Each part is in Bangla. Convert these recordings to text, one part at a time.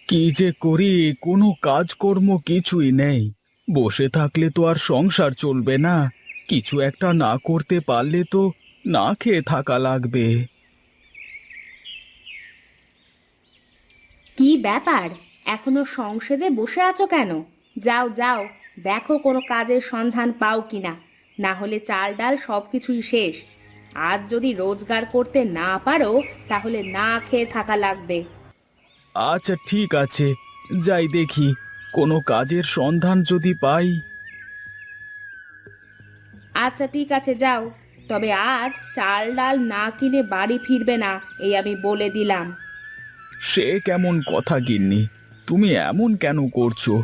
কি যে করি, কোনো কাজকর্ম কিছুই নেই। বসে থাকলে তো আর সংসার চলবে না। কিছু একটা না করতে পারলে তো না খেয়ে থাকা লাগবে। কি ব্যাপার? এখনো সংসেজে বসে আছো কেন? যাও যাও, দেখো কোনো কাজের সন্ধান পাও কিনা। না হলে চাল ডাল সবকিছুই শেষ। আজ যদি রোজগার করতে না পারো, তাহলে না খেয়ে থাকা লাগবে। আচ্ছা ঠিক আছে, যাই দেখি কোনো কাজের সন্ধান যদি পাই। আচ্ছা ঠিক আছে, যাও। তবে আজ চাল ডাল না কিনে বাড়ি ফিরবে না, এই আমি বলে দিলাম। সে কেমন কথা গিন্নি, তুমি এমন কেন করছো?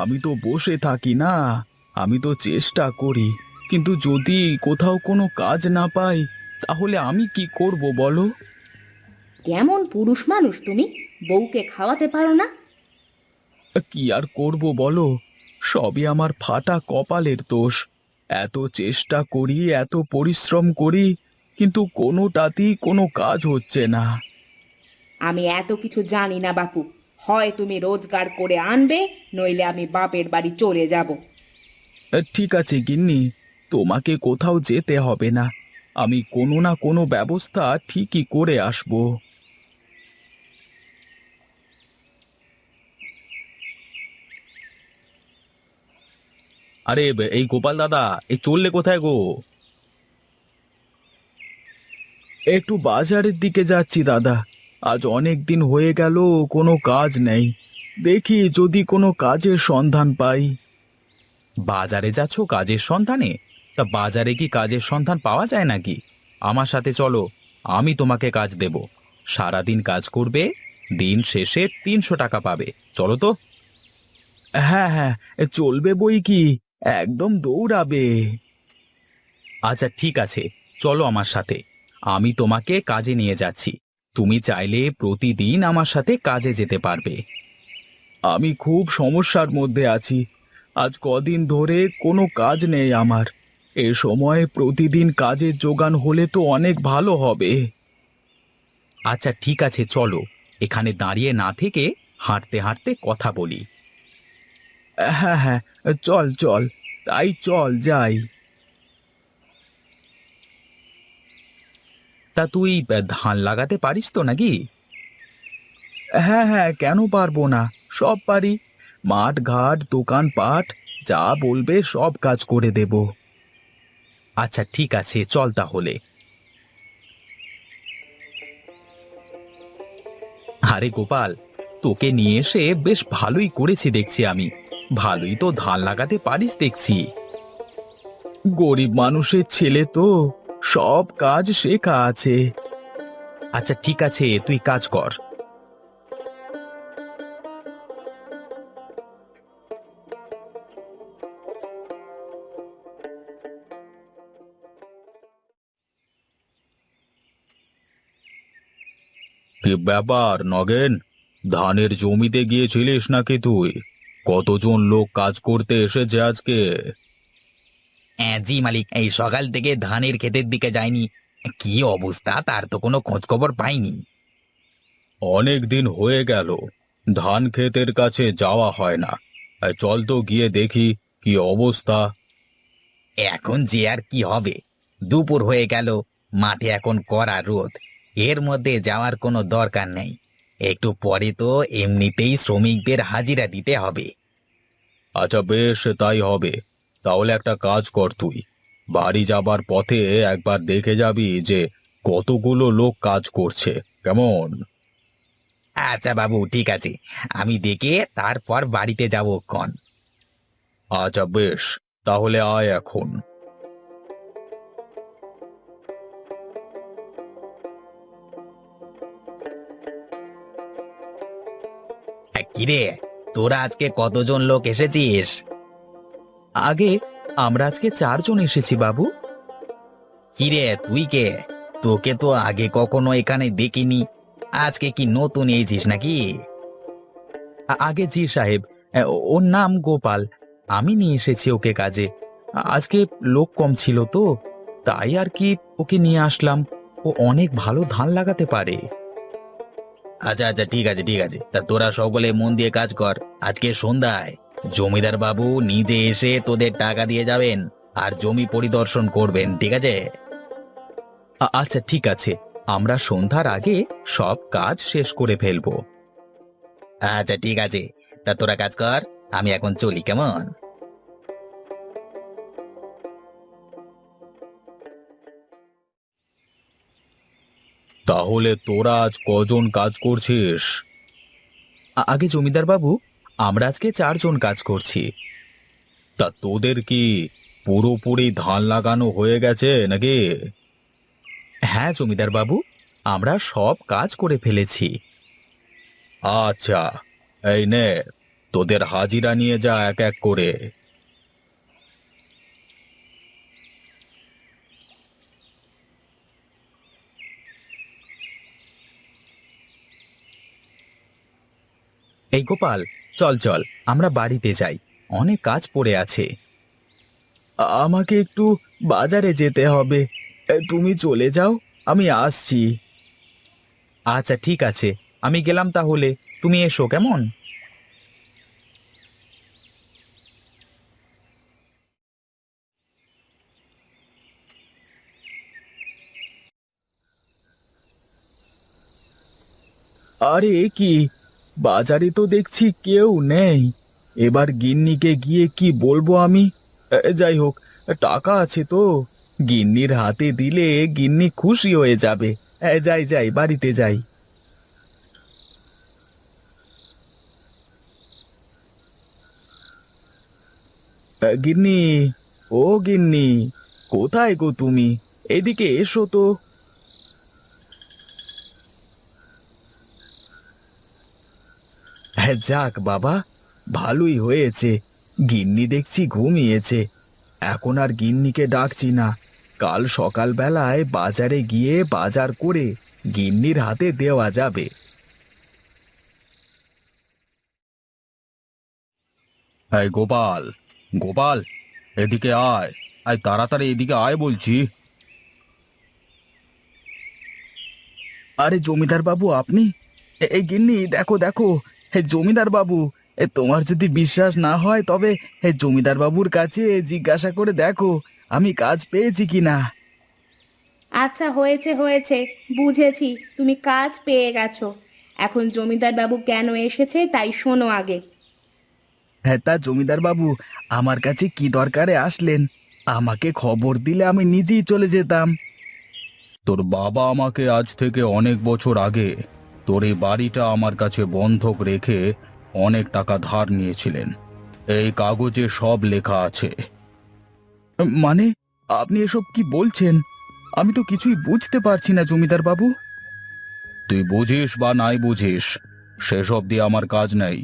আমি তো বসে থাকি না, আমি তো চেষ্টা করি। কিন্তু যদি কোথাও কোনো কাজ না পাই, তাহলে আমি কি করব বলো? কেমন পুরুষ মানুষ তুমি, বউকে খাওয়াতে পারো না? কি আর করব বলো, সবই আমার ফাটা কপালের দোষ। এত চেষ্টা করি, এত পরিশ্রম করি, কিন্তু কোনোটাতেই কোনো কাজ হচ্ছে না। আমি এত কিছু জানি না বাপু। হয় তুমি রোজগার করে আনবে, নইলে আমি বাপের বাড়ি চলে যাব। ঠিক আছে গিন্নি, তোমাকে কোথাও যেতে হবে না। আমি কোনো না কোনো ব্যবস্থা ঠিকই করে আসব। আরে এই গোপাল দাদা, এই চললে কোথায় গো? একটু বাজারের দিকে যাচ্ছি দাদা। আজ অনেক দিন হয়ে গেল, কোনো কাজ নেই। দেখি যদি কোনো কাজের সন্ধান পাই। বাজারে যাচ্ছ কাজের সন্ধানে? তা বাজারে কি কাজের সন্ধান পাওয়া যায় নাকি? আমার সাথে চলো, আমি তোমাকে কাজ দেব। সারাদিন কাজ করবে, দিন শেষে 300 টাকা পাবে। চলো তো। হ্যাঁ হ্যাঁ, চলবে বই কি, একদম দৌড়াবে। আচ্ছা ঠিক আছে, চলো আমার সাথে। আমি তোমাকে কাজে নিয়ে যাচ্ছি। তুমি চাইলে প্রতিদিন আমার সাথে কাজে যেতে পারবে। আমি খুব সমস্যার মধ্যে আছি। আজ কদিন ধরে কোনো কাজ নেই আমার। এ সময় প্রতিদিন কাজের জোগান হলে তো অনেক ভালো হবে। আচ্ছা ঠিক আছে, চলো। এখানে দাঁড়িয়ে না থেকে হাঁটতে হাঁটতে কথা বলি। হ্যাঁ হ্যাঁ, চল চল, তাই চল যাই। তা তুই ধান লাগাতে পারিস তো নাকি? হ্যাঁ হ্যাঁ, কেন পারবো না, সব পারি। মাঠ ঘাট দোকানপাট যা বলবে সব কাজ করে দেব। আচ্ছা ঠিক আছে, চল তাহলে। আরে গোপাল, তোকে নিয়ে এসে বেশ ভালোই করেছি দেখছি আমি। ভালোই তো ধান লাগাতে পারিস দেখছি। গরিব মানুষের ছেলে তো, সব কাজ শেখা আছে। আচ্ছা ঠিক আছে, তুই কাজ কর। কি ব্যাপার নগেন, ধানের জমিতে গিয়েছিলিস নাকি তুই? কতজন লোক কাজ করতে এসেছে আজকে? হ্যাঁ জি মালিক, এই সকাল থেকে ধানের ক্ষেতের দিকে যায়নি। কি অবস্থা তার তো কোনো খোঁজ খবর পাইনি। অনেক দিন হয়ে গেল ধান ক্ষেতের কাছে যাওয়া হয় না। চল তো গিয়ে দেখি কি অবস্থা। এখন যে আর কি হবে, দুপুর হয়ে গেল, মাঠে এখন কড়া রোদ। এর মধ্যে যাওয়ার কোনো দরকার নেই। একটু পরে তো এমনিতেই শ্রমিকদের হাজিরা দিতে হবে। আচ্ছা বেশ, তাই হবে। তাহলে একটা কাজ কর তুই, বাড়ি যাবার পথে একবার দেখে যাবি যে কতগুলো লোক কাজ করছে, কেমন? আচ্ছা বাবু, ঠিক আছে, আমি দেখে তারপর বাড়িতে যাবো ক্ষণ। আচ্ছা বেশ, তাহলে আয় এখন। কিরে, তোরা আজকে কতজন লোক এসেছিস? আগে আমরা আজকে 4 জন এসেছি বাবু। কিরে তুই কে? তোকে তো আগে কখনো এখানে দেখিনি। আজকে কি নতুন এসেছিস নাকি? আগে জি সাহেব, ওর নাম গোপাল। আমি নিয়ে এসেছি ওকে কাজে। আজকে লোক কম ছিল তো, তাই আর কি ওকে নিয়ে আসলাম। ও অনেক ভালো ধান লাগাতে পারে। আচ্ছা আচ্ছা, ঠিক আছে ঠিক আছে, তা তোরা সকলে মন দিয়ে কাজ কর। আজকে সন্ধ্যায় জমিদার বাবু নিজে এসে তোদের টাকা দিয়ে যাবেন আর জমি পরিদর্শন করবেন, ঠিক আছে? আচ্ছা ঠিক আছে, আমরা সন্ধ্যার আগে সব কাজ শেষ করে ফেলবো। আচ্ছা ঠিক আছে, তা তোরা কাজ কর, আমি এখন চলি, কেমন? তাহলে তোরা আজ কজন কাজ করছিস? আগে জমিদার বাবু, আমরা আজকে 4 জন কাজ করছি। তা তোদের কি পুরোপুরি ধান লাগানো হয়ে গেছে নাকি? হ্যাঁ জমিদার বাবু, আমরা সব কাজ করে ফেলেছি। আচ্ছা, এই নে, তোদের হাজিরা নিয়ে যা এক এক করে। এই গোপাল, চল চল, আমরা বাড়িতে যাই, অনেক কাজ পড়ে আছে। আমাকে একটু বাজারে যেতে হবে, তুমি চলে যাও, আমি আসছি। আচ্ছা ঠিক আছে, আমি গেলাম তাহলে, তুমি এসো কেমন। আরে এ কি, বাজারে তো দেখছি কেউ নেই। এবার গিন্নিকে গিয়ে কি বলবো আমি? যাই হোক, টাকা আছে তো, গিন্নির হাতে দিলে গিন্নি খুশি হয়ে যাবে। যাই যাই, বাড়িতে যাই। গিন্নি, ও গিন্নি, কোথায় গো তুমি? এদিকে এসো তো। যাক বাবা, ভালোই হয়েছে, গিন্নি দেখছি ঘুমিয়েছে। এখন আর গিন্নিকে ডাকছি না, কাল সকালবেলায় বাজারে গিয়ে বাজার করে গিন্নির হাতে দেওয়া যাবে। এই গোপাল, গোপাল, এদিকে আয়, আয় তাড়াতাড়ি এদিকে আয় বলছি। আরে জমিদার বাবু আপনি? এই গিন্নি দেখো দেখো, হে জমিদার বাবু, তোমার যদি বিশ্বাস না হয় তবে জমিদার বাবুর কাছে জিজ্ঞাসা করে দেখো আমি কাজ পেয়েছি কিনা। আচ্ছা হয়েছে হয়েছে, বুঝেছি তুমি কাজ পেয়ে গেছো। এখন জমিদার বাবু কেন এসেছে তাই শোনো আগে। হ্যাঁ, তা জমিদার বাবু আমার কাছে কি দরকারে আসলেন? আমাকে খবর দিলে আমি নিজেই চলে যেতাম। তোর বাবা আমাকে আজ থেকে অনেক বছর আগে তোর এই বাড়িটা আমার কাছে বন্ধক রেখে অনেক টাকা ধার নিয়েছিলেন। এই কাগজে সব লেখা আছে। মানে, আপনি এসব কি বলছেন? আমি তো কিছুই বুঝতে পারছি না জমিদার বাবু। তুই বুঝিস বা নাই বুঝিস, সেসব দিয়ে আমার কাজ নেই।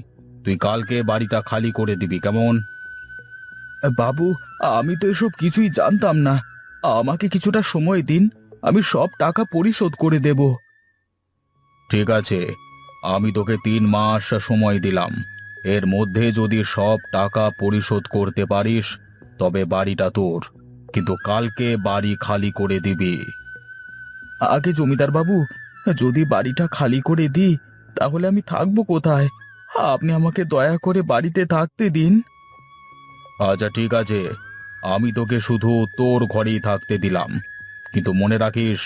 তুই কালকে বাড়িটা খালি করে দিবি, কেমন? বাবু, আমি তো এসব কিছুই জানতাম না, আমাকে কিছুটা সময় দিন, আমি সব টাকা পরিশোধ করে দেব। ঠিক আছে, আমি তোকে 3 মাস সময় দিলাম। এর মধ্যে যদি সব টাকা পরিশোধ করতে পারিস তবে বাড়িটা তোর, কিন্তু কালকে বাড়ি খালি করে দিবি। আগে জমিদার বাবু, যদি বাড়িটা খালি করে দিই তাহলে আমি থাকবো কোথায়? আপনি আমাকে দয়া করে বাড়িতে থাকতে দিন। আচ্ছা ঠিক আছে, আমি তোকে শুধু তোর ঘরেই থাকতে দিলাম, কিন্তু মনে রাখিস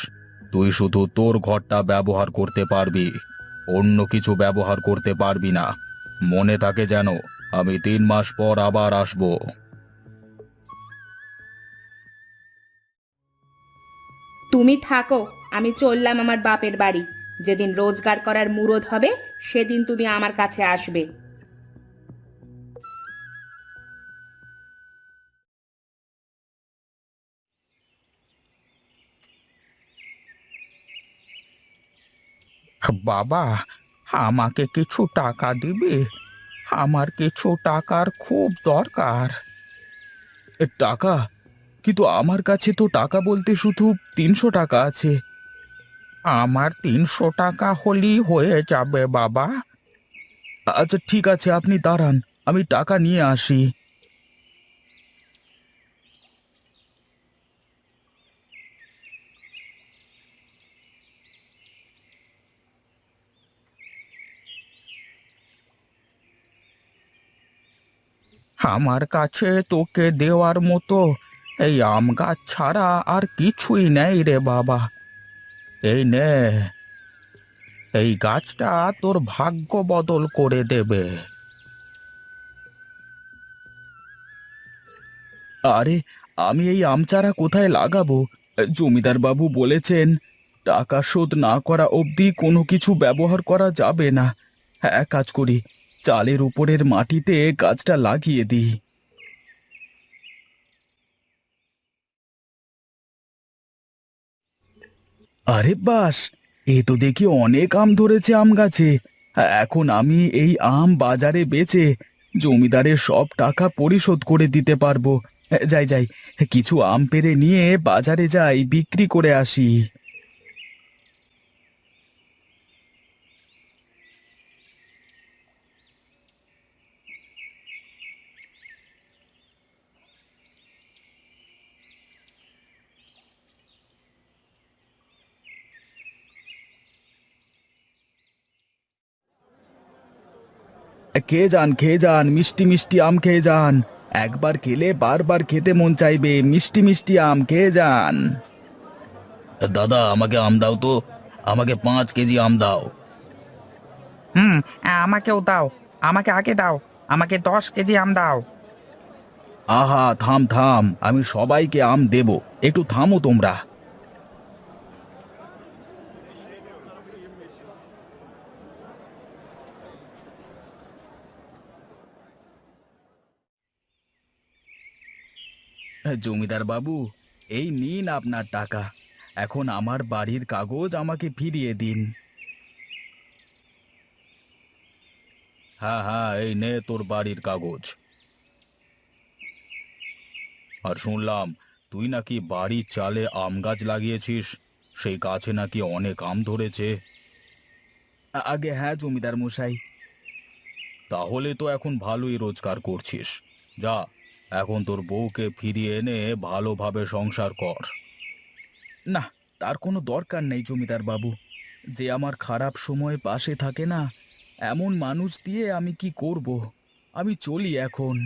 তুই শুধু তোর ঘরটা ব্যবহার করতে পারবি, অন্য কিছু ব্যবহার করতে পারবি না। মনে থাকে যেন, আমি 3 মাস পর আবার আসবো। তুমি থাকো, আমি চললাম আমার বাপের বাড়ি। যেদিন রোজগার করার মুরদ হবে সেদিন তুমি আমার কাছে আসবে। বাবা, আমাকে কিছু টাকা দিবে? আমার কিছু টাকার খুব দরকার। টাকা? কিন্তু আমার কাছে তো টাকা বলতে শুধু 300 টাকা আছে। আমার 300 টাকা হলেই হয়ে যাবে বাবা। আচ্ছা ঠিক আছে, আপনি দাঁড়ান, আমি টাকা নিয়ে আসি। আমার কাছে তোকে দেওয়ার মতো এই আম গাছ ছাড়া আর কিছুই নেই রে বাবা। এই নে, এই গাছটা তোর ভাগ্য বদল করে দেবে। আরে, আমি এই আম চারা কোথায় লাগাবো? জমিদার বাবু বলেছেন টাকা শোধ না করা অবধি কোনো কিছু ব্যবহার করা যাবে না। এক কাজ করি, চালের উপরের মাটিতে গাছটা লাগিয়ে দিই। আরে বাস, এ তো দেখি অনেক আম ধরেছে আম গাছে। এখন আমি এই আম বাজারে বেচে জমিদারের সব টাকা পরিশোধ করে দিতে পারবো। যাই যাই, কিছু আম পেড়ে নিয়ে বাজারে যাই, বিক্রি করে আসি। খেয়ে যান, মিষ্টি মিষ্টি আম খেয়ে যান। একবার খেলে বারবার খেতে মন চাইবে। মিষ্টি মিষ্টি আম খেয়ে যান। দাদা, আমাকে আম দাও তো, আমাকে 5 কেজি আম দাও। হুম, আমাকেও দাও। আমাকে আগে দাও। আমাকে 10 কেজি আম দাও। আহা, থাম থাম, আমি সবাইকে আম দেব, একটু থামো তোমরা। জমিদার বাবু, এই নিন আপনার টাকা। এখন আমার বাড়ির কাগজ আমাকে ফিরিয়ে দিন। হ্যাঁ হ্যাঁ, এই নে তোর বাড়ির কাগজ। আর শুনলাম তুই নাকি বাড়ির চালে আম গাছ লাগিয়েছিস, সেই গাছে নাকি অনেক আম ধরেছে। আগে হ্যাঁ জমিদার মশাই। তাহলে তো এখন ভালোই রোজগার করছিস। যা, এখন তোর বউকে ফিরিয়ে এনে ভালোভাবে সংসার কর। না, তার কোনো দরকার নেই জমিদার বাবু। যে আমার খারাপ সময়ে পাশে থাকে না, এমন মানুষ দিয়ে আমি কি করব? আমি চলি এখন।